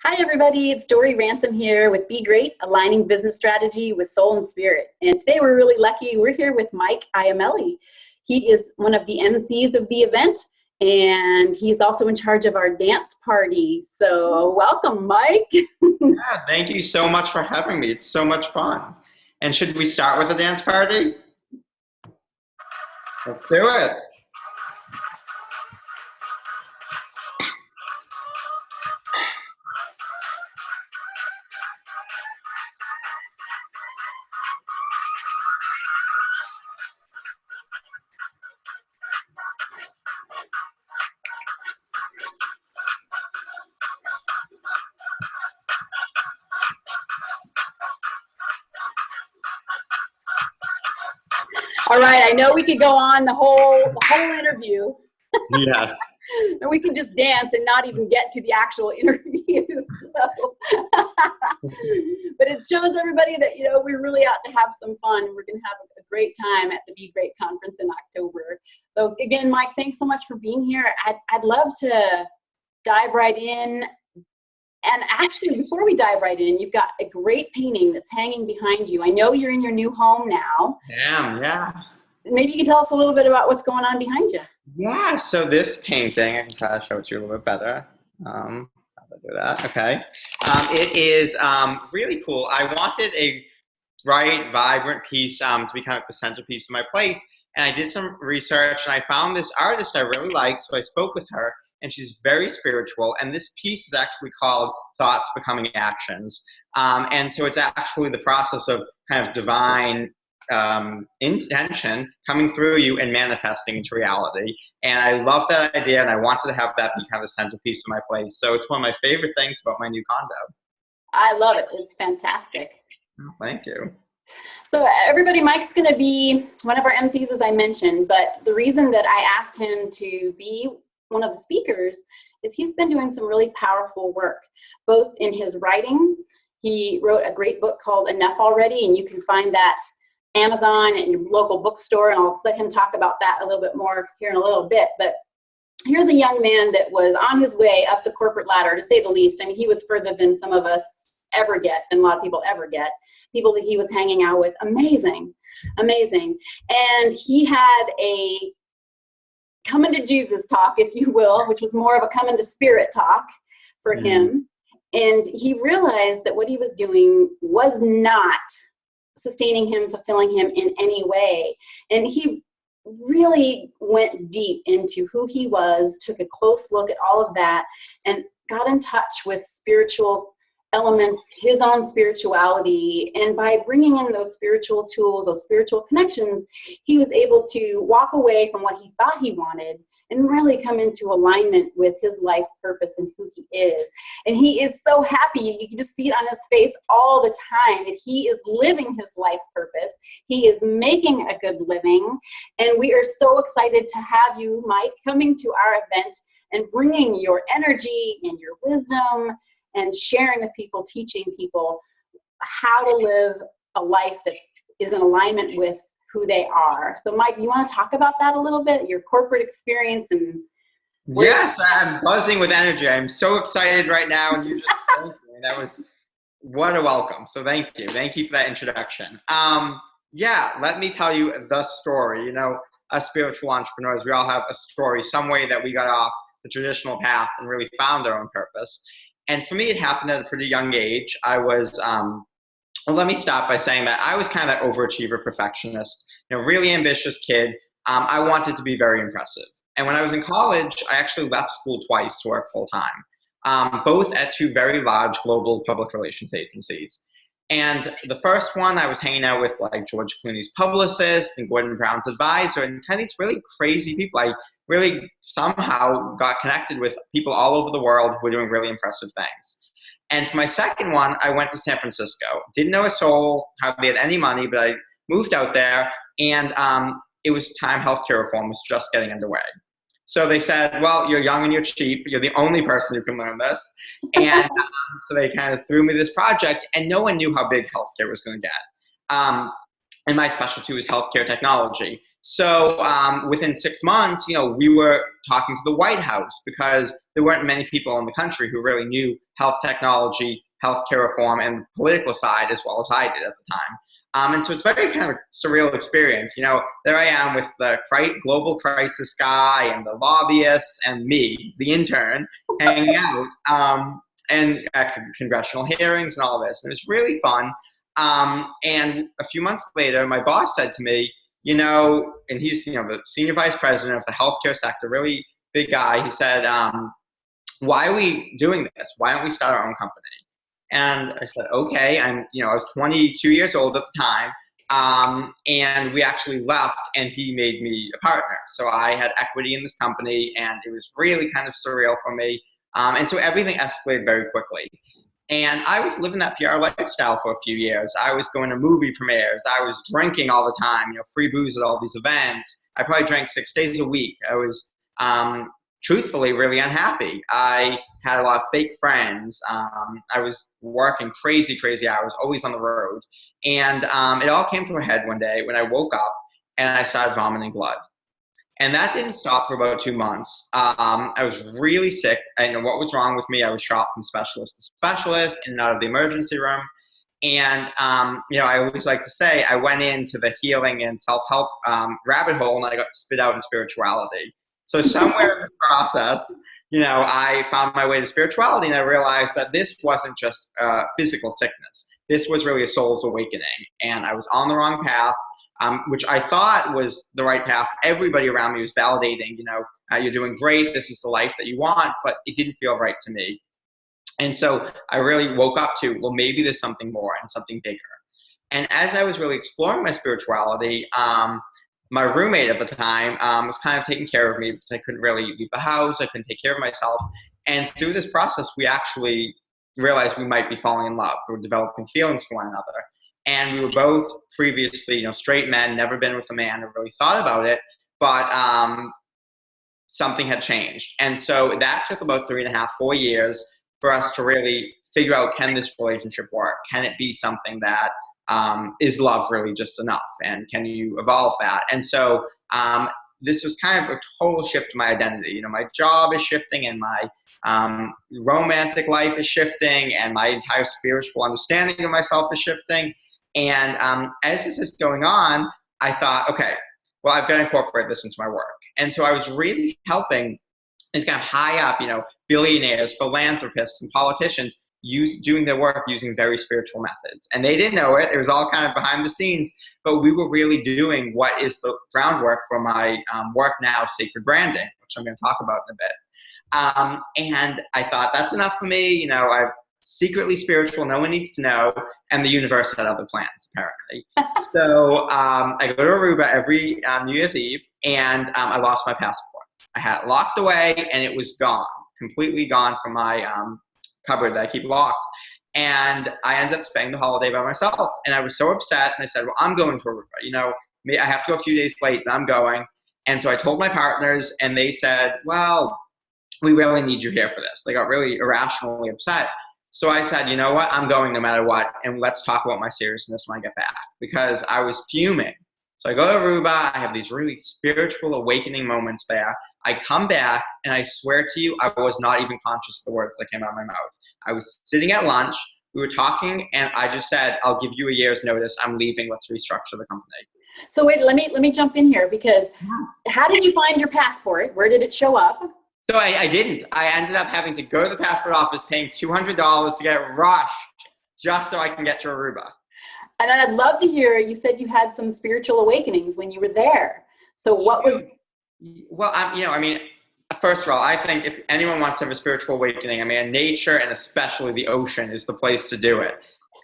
Hi, everybody. It's Dory Ransom here with Be Great, aligning business strategy with soul and spirit. And today we're really lucky. We're here with Mike Iamele. He is one of the MCs of the event, and he's also in charge of our dance party. So welcome, Mike. Yeah, thank you so much for having me. It's so much fun. And should we start with a dance party? Let's do it. All right, I know we could go on the whole interview. Yes. And we can just dance and not even get to the actual interview. So. But it shows everybody that, we really ought to have some fun. We're going to have a great time at the Be Great conference in October. So again, Mike, thanks so much for being here. I'd love to dive right in. And actually, before we dive right in, you've got a great painting that's hanging behind you. I know you're in your new home now. Yeah. Maybe you can tell us a little bit about what's going on behind you. Yeah, so this painting, I can try to show it to you a little bit better. How do I do that? Okay. It is really cool. I wanted a bright, vibrant piece to be kind of the centerpiece of my place. And I did some research, and I found this artist I really liked, so I spoke with her, and she's very spiritual. And this piece is actually called Thoughts Becoming Actions. And so it's actually the process of kind of divine intention coming through you and manifesting into reality. And I love that idea, and I wanted to have that be kind of the centerpiece of my place. So it's one of my favorite things about my new condo. I love it. It's fantastic. Oh, thank you. So everybody, Mike's going to be one of our MCs, as I mentioned, but the reason that I asked him to be one of the speakers is he's been doing some really powerful work, both in his writing. He wrote a great book called Enough Already, and you can find that Amazon and your local bookstore, and I'll let him talk about that a little bit more here in a little bit. But here's a young man that was on his way up the corporate ladder, to say the least. I mean, he was further than some of us ever get, than a lot of people ever get. People that he was hanging out with, amazing. And he had a coming to Jesus talk, if you will, which was more of a coming to spirit talk for him. And he realized that what he was doing was not sustaining him, fulfilling him in any way. And he really went deep into who he was, took a close look at all of that, and got in touch with spiritual elements, his own spirituality. And by bringing in those spiritual tools, those spiritual connections, he was able to walk away from what he thought he wanted and really come into alignment with his life's purpose and who he is. And he is so happy. You can just see it on his face all the time that he is living his life's purpose. He is making a good living. And we are so excited to have you, Mike, coming to our event and bringing your energy and your wisdom and sharing with people, teaching people how to live a life that is in alignment with who they are. So Mike, you want to talk about that a little bit, your corporate experience? And yes, I'm buzzing with energy. I'm so excited right now, and you just thanked me. That was, what a welcome. So thank you for that introduction. Let me tell you the story. Us spiritual entrepreneurs, we all have a story, some way that we got off the traditional path and really found our own purpose. And for me, it happened at a pretty young age. I was, let me stop by saying that I was kind of that overachiever perfectionist, really ambitious kid. I wanted to be very impressive. And when I was in college, I actually left school twice to work full time, both at two very large global public relations agencies. And the first one, I was hanging out with like George Clooney's publicist and Gordon Brown's advisor, and kind of these really crazy people. I really somehow got connected with people all over the world who were doing really impressive things. And for my second one, I went to San Francisco. Didn't know a soul, hardly had any money, but I moved out there, and it was time healthcare reform was just getting underway. So they said, well, you're young and you're cheap. You're the only person who can learn this. And so they kind of threw me this project, and no one knew how big healthcare was going to get. And my specialty was healthcare technology. So within 6 months, we were talking to the White House because there weren't many people in the country who really knew health technology, healthcare reform, and the political side as well as I did at the time. And so it's very kind of surreal experience. There I am with the global crisis guy and the lobbyists and me, the intern, hanging out and at congressional hearings and all this. And it was really fun. And a few months later, my boss said to me, and he's, the senior vice president of the healthcare sector, really big guy. He said, why are we doing this? Why don't we start our own company? And I said, okay. I was 22 years old at the time. And we actually left and he made me a partner. So I had equity in this company and it was really kind of surreal for me. And so everything escalated very quickly. And I was living that PR lifestyle for a few years. I was going to movie premieres. I was drinking all the time, free booze at all these events. I probably drank 6 days a week. I was truthfully really unhappy. I had a lot of fake friends. I was working crazy hours, always on the road. And it all came to a head one day when I woke up and I started vomiting blood. And that didn't stop for about 2 months. I was really sick. I didn't know what was wrong with me. I was shot from specialist to specialist in and out of the emergency room. And, I always like to say I went into the healing and self-help rabbit hole and I got spit out in spirituality. So somewhere in this process, I found my way to spirituality and I realized that this wasn't just physical sickness. This was really a soul's awakening. And I was on the wrong path. Which I thought was the right path. Everybody around me was validating, you're doing great. This is the life that you want, but it didn't feel right to me. And so I really woke up to, well, maybe there's something more and something bigger. And as I was really exploring my spirituality, my roommate at the time was kind of taking care of me because I couldn't really leave the house. I couldn't take care of myself. And through this process, we actually realized we might be falling in love. We were developing feelings for one another. And we were both previously, straight men, never been with a man or really thought about it, but something had changed. And so that took about 3.5, 4 years for us to really figure out, can this relationship work? Can it be something that is love really just enough? And can you evolve that? And so this was kind of a total shift to my identity. My job is shifting and my romantic life is shifting and my entire spiritual understanding of myself is shifting. And as this is going on, I thought, okay, well, I've got to incorporate this into my work. And so I was really helping these kind of high up, billionaires, philanthropists, and politicians doing their work using very spiritual methods. And they didn't know it. It was all kind of behind the scenes. But we were really doing what is the groundwork for my work now, sacred branding, which I'm going to talk about in a bit. And I thought, that's enough for me. I'm secretly spiritual, no one needs to know, and the universe had other plans, apparently. So I go to Aruba every New Year's Eve, and I lost my passport. I had it locked away, and it was gone, completely gone from my cupboard that I keep locked. And I ended up spending the holiday by myself, and I was so upset, and I said, well, I'm going to Aruba. I have to go a few days late, but I'm going. And so I told my partners, and they said, well, we really need you here for this. They got really irrationally upset. So I said, you know what, I'm going no matter what, and let's talk about my seriousness when I get back, because I was fuming. So I go to Aruba, I have these really spiritual awakening moments there. I come back, and I swear to you, I was not even conscious of the words that came out of my mouth. I was sitting at lunch, we were talking, and I just said, I'll give you a year's notice, I'm leaving, let's restructure the company. So wait, let me jump in here, because how did you find your passport? Where did it show up? So I didn't. I ended up having to go to the passport office, paying $200 to get rushed just so I can get to Aruba. And I'd love to hear, you said you had some spiritual awakenings when you were there. So what was... Well, first of all, I think if anyone wants to have a spiritual awakening, nature and especially the ocean is the place to do it.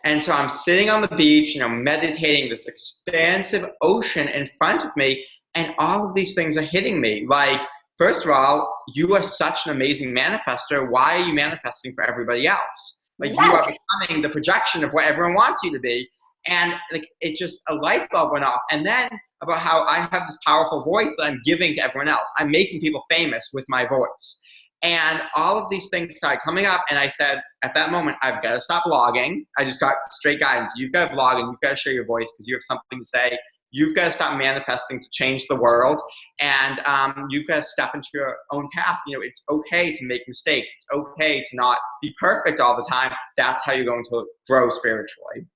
And so I'm sitting on the beach, meditating, this expansive ocean in front of me, and all of these things are hitting me. Like, first of all, you are such an amazing manifester. Why are you manifesting for everybody else? Like, yes. You are becoming the projection of what everyone wants you to be. And it just, a light bulb went off. And then about how I have this powerful voice that I'm giving to everyone else. I'm making people famous with my voice. And all of these things started coming up. And I said, at that moment, I've got to stop blogging. I just got straight guidance. You've got to blog and you've got to share your voice because you have something to say. you've got to stop manifesting to change the world, and you've got to step into your own path. You know, it's okay to make mistakes. It's okay to not be perfect all the time. That's how you're going to grow spiritually.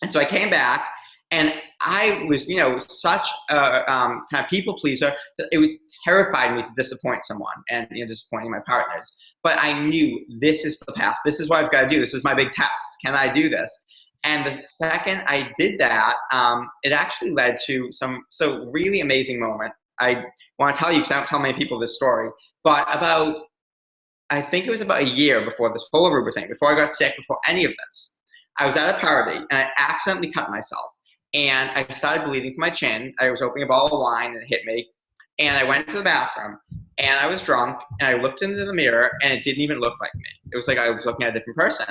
And so I came back, and I was, you know, such a kind of people pleaser that it terrified me to disappoint someone and, you know, disappointing my partners. But I knew this is the path. This is what I've got to do. This is my big test. Can I do this? And the second I did that, it actually led to some really amazing moment. I want to tell you, because I don't tell many people this story, but I think it was about a year before this whole Aruba thing, before I got sick, before any of this, I was at a party and I accidentally cut myself. And I started bleeding from my chin. I was opening a bottle of wine and it hit me. And I went to the bathroom and I was drunk and I looked into the mirror and it didn't even look like me. It was like I was looking at a different person.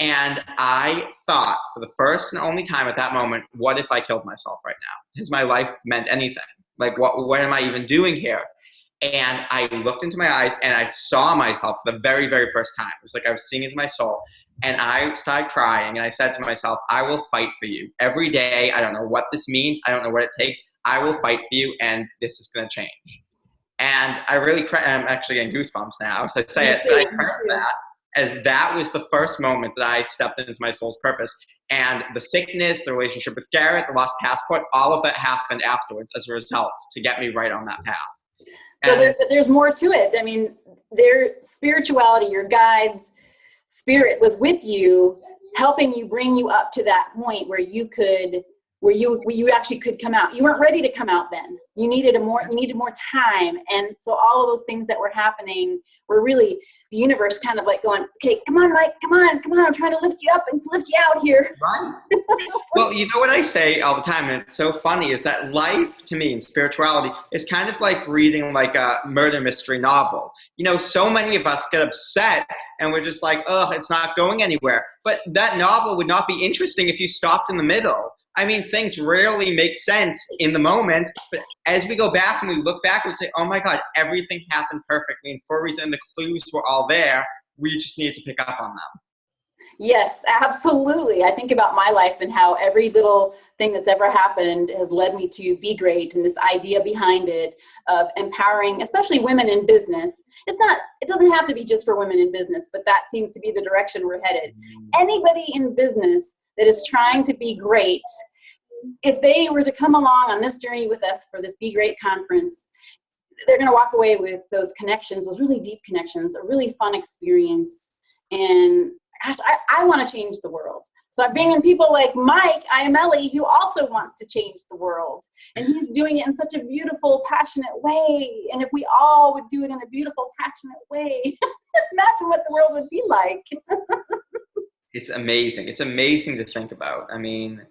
And I thought for the first and only time at that moment, what if I killed myself right now? Has my life meant anything? Like, what am I even doing here? And I looked into my eyes and I saw myself for the very, very first time. It was like I was seeing into my soul. And I started crying and I said to myself, I will fight for you every day. I don't know what this means. I don't know what it takes. I will fight for you and this is going to change. And I really I'm actually getting goosebumps now as I say it, but I credit that as that was the first moment that I stepped into my soul's purpose. And the sickness, the relationship with Garrett, the lost passport, all of that happened afterwards as a result to get me right on that path. So there's more to it. I mean, their spirituality, your guides, spirit was with you, helping you, bring you up to that point where you actually could come out. You weren't ready to come out then. You needed more time. And so all of those things that were happening were really the universe kind of like going, okay, come on, Mike, come on. I'm trying to lift you up and lift you out here. Right. Well, you know what I say all the time, and it's so funny, is that life to me and spirituality is kind of like reading like a murder mystery novel. You know, so many of us get upset and we're just like, oh, it's not going anywhere. But that novel would not be interesting if you stopped in the middle. I mean, things rarely make sense in the moment, but as we go back and we look back, we say, oh my God, everything happened perfectly. And for a reason, the clues were all there. We just needed to pick up on them. Yes, absolutely. I think about my life and how every little thing that's ever happened has led me to be great, and this idea behind it of empowering, especially women in business. It doesn't have to be just for women in business, but that seems to be the direction we're headed. Anybody in business that is trying to be great, if they were to come along on this journey with us for this Be Great conference, they're going to walk away with those connections, those really deep connections, a really fun experience. And gosh, I want to change the world. So I'm bringing people like Mike Iamele, who also wants to change the world. And he's doing it in such a beautiful, passionate way. And if we all would do it in a beautiful, passionate way, imagine what the world would be like. It's amazing. It's amazing to think about. I mean,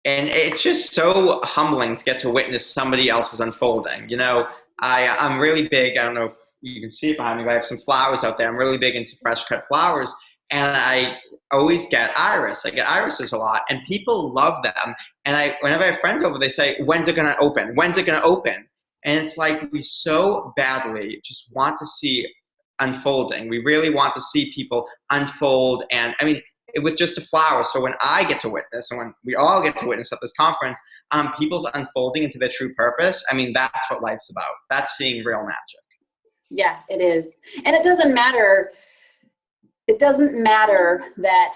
and it's just so humbling to get to witness somebody else's unfolding. You know, I'm really big. I don't know if you can see it behind me, but I have some flowers out there. I'm really big into fresh cut flowers. And I always get iris. I get irises a lot. And people love them. And whenever I have friends over, they say, when's it going to open? When's it going to open? And it's like we so badly just want to see unfolding. We really want to see people unfold. And I mean, with just a flower. So when I get to witness, and when we all get to witness at this conference, people's unfolding into their true purpose, I mean, that's what life's about. That's seeing real magic. Yeah, it is. And it doesn't matter that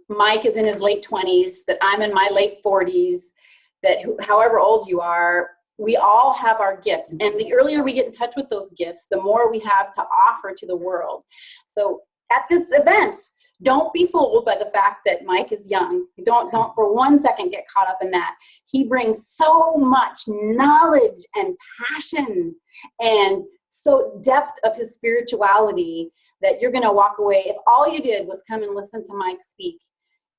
Mike is in his late 20s, that I'm in my late 40s, that however old you are, we all have our gifts. And the earlier we get in touch with those gifts, the more we have to offer to the world. So at this event, don't be fooled by the fact that Mike is young. Don't for 1 second get caught up in that. He brings so much knowledge and passion and so depth of his spirituality that you're going to walk away. If all you did was come and listen to Mike speak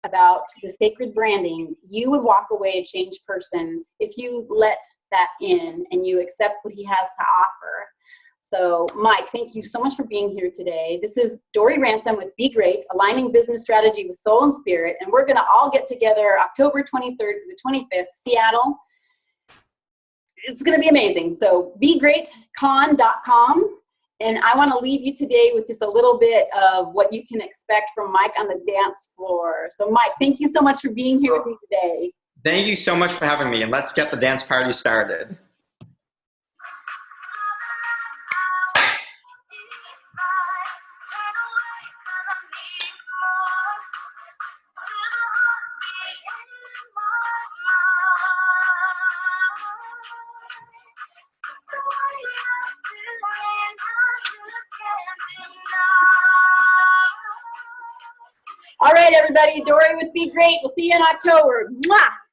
about the sacred branding, you would walk away a changed person if you let that in and you accept what he has to offer. So Mike, thank you so much for being here today. This is Dory Ransom with Be Great, aligning business strategy with soul and spirit. And we're going to all get together October 23rd through the 25th, Seattle. It's going to be amazing. So begreatcon.com. And I want to leave you today with just a little bit of what you can expect from Mike on the dance floor. So Mike, thank you so much for being here with me today. Thank you so much for having me, and let's get the dance party started. All right, everybody. Dory with Be Great. We'll see you in October. Mwah!